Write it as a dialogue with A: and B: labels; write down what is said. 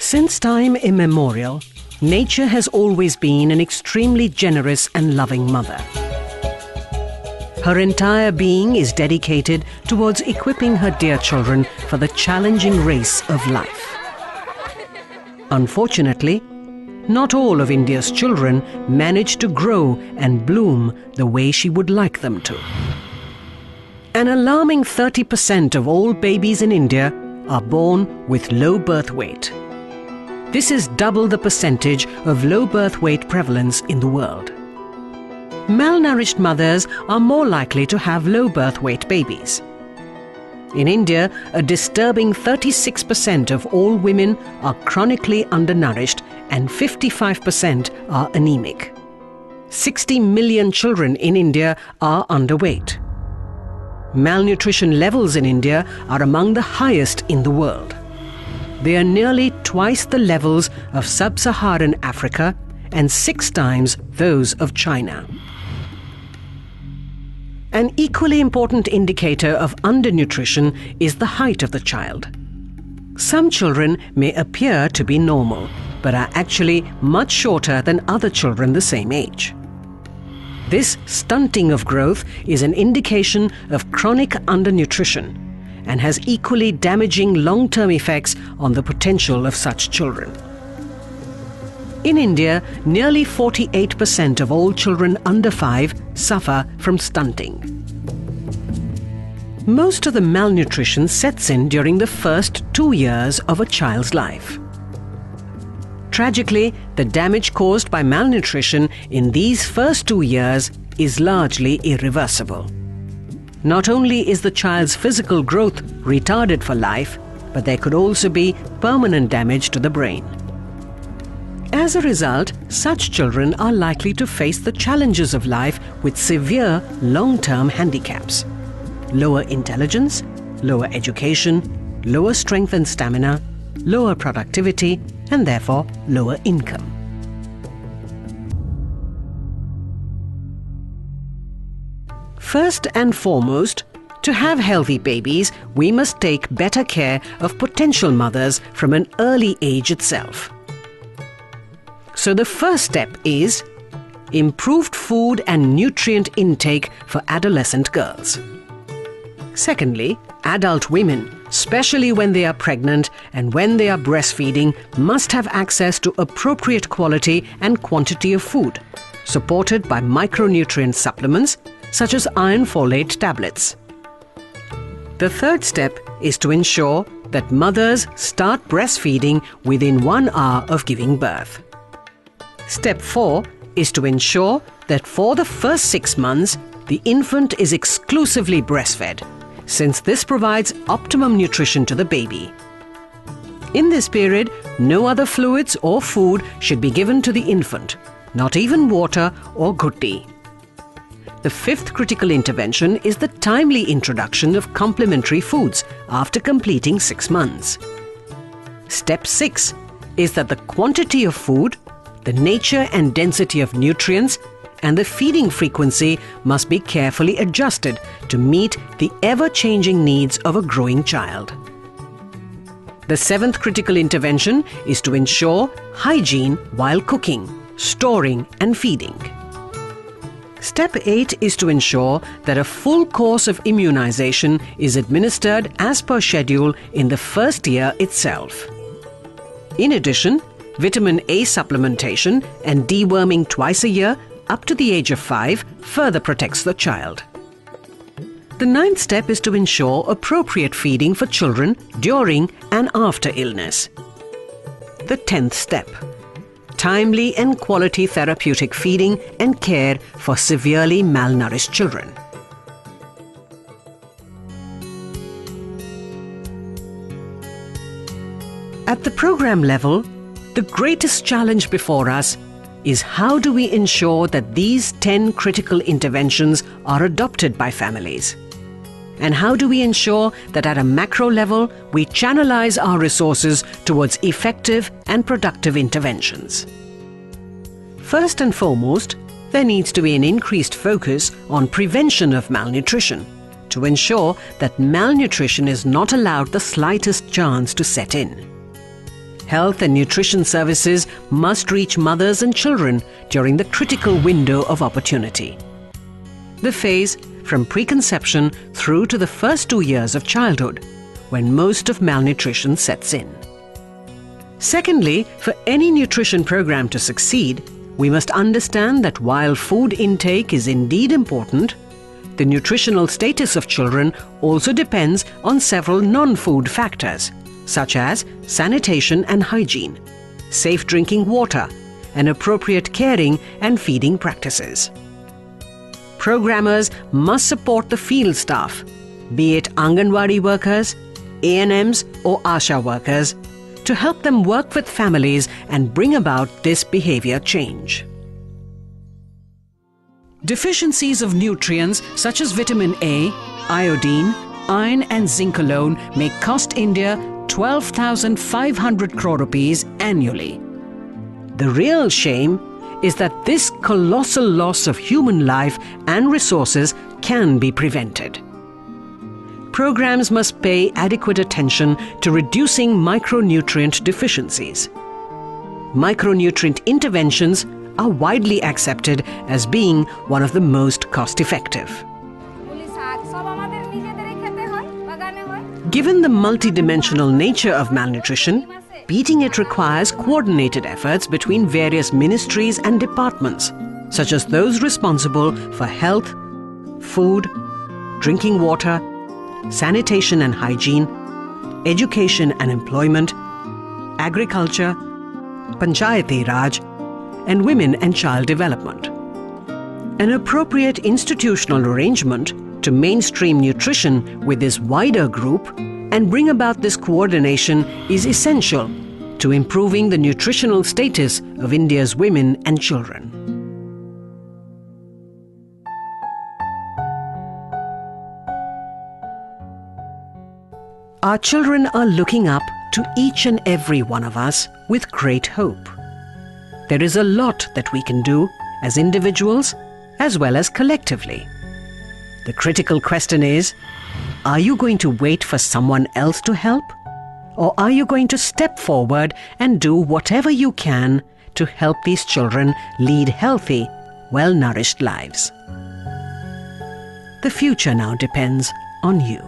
A: Since time immemorial, nature has always been an extremely generous and loving mother. Her entire being is dedicated towards equipping her dear children for the challenging race of life. Unfortunately, not all of India's children manage to grow and bloom the way she would like them to. An alarming 30% of all babies in India are born with low birth weight. This is double the percentage of low birth weight prevalence in the world. Malnourished mothers are more likely to have low birth weight babies. In India, a disturbing 36% of all women are chronically undernourished and 55% are anemic. 60 million children in India are underweight. Malnutrition levels in India are among the highest in the world. They are nearly twice the levels of sub-Saharan Africa and 6 times those of China. An equally important indicator of undernutrition is the height of the child. Some children may appear to be normal, but are actually much shorter than other children the same age. This stunting of growth is an indication of chronic undernutrition and has equally damaging long-term effects on the potential of such children. In India, nearly 48% of all children under 5 suffer from stunting. Most of the malnutrition sets in during the first 2 years of a child's life. Tragically, the damage caused by malnutrition in these first 2 years is largely irreversible. Not only is the child's physical growth retarded for life, but there could also be permanent damage to the brain. As a result, such children are likely to face the challenges of life with severe long-term handicaps: lower intelligence, lower education, lower strength and stamina, lower productivity, and therefore lower income. First and foremost, to have healthy babies, we must take better care of potential mothers from an early age itself. So the first step is improved food and nutrient intake for adolescent girls. Secondly, adult women, especially when they are pregnant and when they are breastfeeding, must have access to appropriate quality and quantity of food, supported by micronutrient supplements such as iron folate tablets. The third step is to ensure that mothers start breastfeeding within 1 hour of giving birth. Step 4 is to ensure that for the first 6 months, the infant is exclusively breastfed, since this provides optimum nutrition to the baby. In this period, no other fluids or food should be given to the infant, not even water or good tea. The fifth critical intervention is the timely introduction of complementary foods after completing 6 months. Step 6 is that the quantity of food, the nature and density of nutrients, and the feeding frequency must be carefully adjusted to meet the ever-changing needs of a growing child. The seventh critical intervention is to ensure hygiene while cooking, storing, and feeding. Step 8 is to ensure that a full course of immunization is administered as per schedule in the first year itself. In addition, vitamin A supplementation and deworming twice a year up to the age of 5 further protects the child. The ninth step is to ensure appropriate feeding for children during and after illness. The 10th step: timely and quality therapeutic feeding and care for severely malnourished children. At the program level, the greatest challenge before us is how do we ensure that these 10 critical interventions are adopted by families? And how do we ensure that at a macro level we channelize our resources towards effective and productive interventions? First and foremost, there needs to be an increased focus on prevention of malnutrition to ensure that malnutrition is not allowed the slightest chance to set in. Health and nutrition services must reach mothers and children during the critical window of opportunity. The phase from preconception through to the first 2 years of childhood, when most of malnutrition sets in. Secondly, for any nutrition program to succeed, we must understand that while food intake is indeed important, the nutritional status of children also depends on several non-food factors, such as sanitation and hygiene, safe drinking water, and appropriate caring and feeding practices. Programmers must support the field staff, be it Anganwadi workers, ANMs or ASHA workers, to help them work with families and bring about this behavior change. Deficiencies of nutrients such as vitamin A, iodine, iron and zinc alone may cost India 12,500 crore rupees annually. The real shame is that this colossal loss of human life and resources can be prevented. Programs must pay adequate attention to reducing micronutrient deficiencies. Micronutrient interventions are widely accepted as being one of the most cost-effective. Given the multidimensional nature of malnutrition, beating it requires coordinated efforts between various ministries and departments, such as those responsible for health, food, drinking water, sanitation and hygiene, education and employment, agriculture, Panchayati Raj, and women and child development. An appropriate institutional arrangement to mainstream nutrition with this wider group and bring about this coordination is essential to improving the nutritional status of India's women and children. Our children are looking up to each and every one of us with great hope. There is a lot that we can do as individuals as well as collectively. The critical question is, are you going to wait for someone else to help? Or are you going to step forward and do whatever you can to help these children lead healthy, well-nourished lives? The future now depends on you.